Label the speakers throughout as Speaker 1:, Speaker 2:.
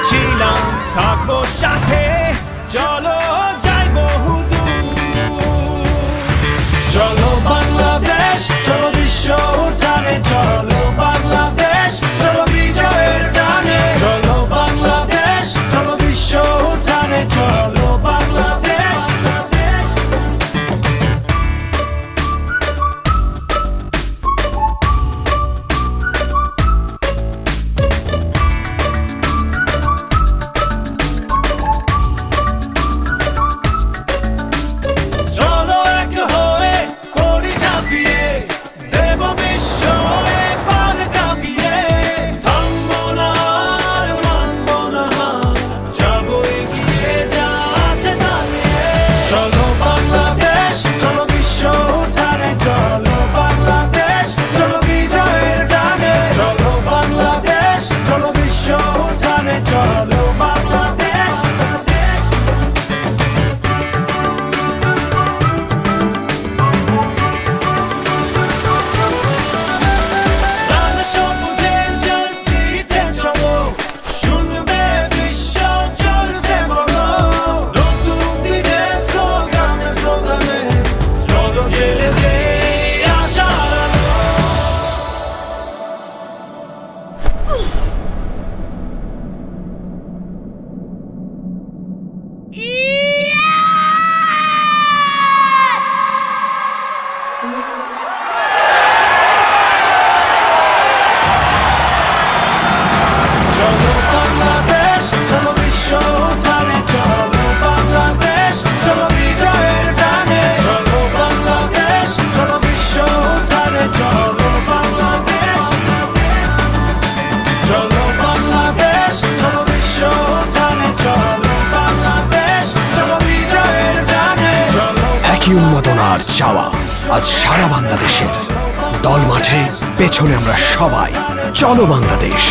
Speaker 1: ছিলাম থাকবো সাথে, চলো যাই বহুদূর। চলো বাংলাদেশ, চলো বিশ্ব উঠানে, চলো বাংলাদেশ, চলো বিজয়ের টানে। চলো বাংলাদেশ, চলো বিশ্ব উঠানে, চলো বাংলাদেশ। চলো এক হয়ে করি ঝাঁপিয়ে, দেব বিশ্বয়ে পার কাঁপিয়ে। থামবো না আর মানবো না হার, যাবো এগিয়ে যা আছে দাঁড়িয়ে। চলো বাংলাদেশ, চলো বিশ্ব উঠানে, চলো বাংলাদেশ, চলো বিজয়ের টানে। চলো বাংলাদেশ, চলো বিশ্ব উঠানে, চলো বাংলাদেশ। লাল সবুজের জার্সিতে চলো, শুনবে বিশ্ব জোরসে বলো। নতুন দিনের স্লোগানে স্লোগানে, চলো জেলে দেই আশার আলো। চলো বাংলাদেশ, চলো বিশ্ব উঠানে, চলো বাংলাদেশ, চলো বিজয়ের টানে। চলো বাংলাদেশ, চলো বিশ্ব উঠানে, চলো বাংলাদেশ। চলো বাংলাদেশ, চলো বিশ্ব উঠানে, চলো বাংলাদেশ, চলো বিজয়ের টানে। চলো
Speaker 2: একই উন্মাদনার চাওয়া আজ সারা বাংলাদেশের। দল মাঠে, পেছনে আমরা সবাই। চলো বাংলাদেশ,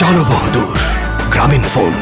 Speaker 2: চলো বহুদূর। গ্রামীণ ফোন।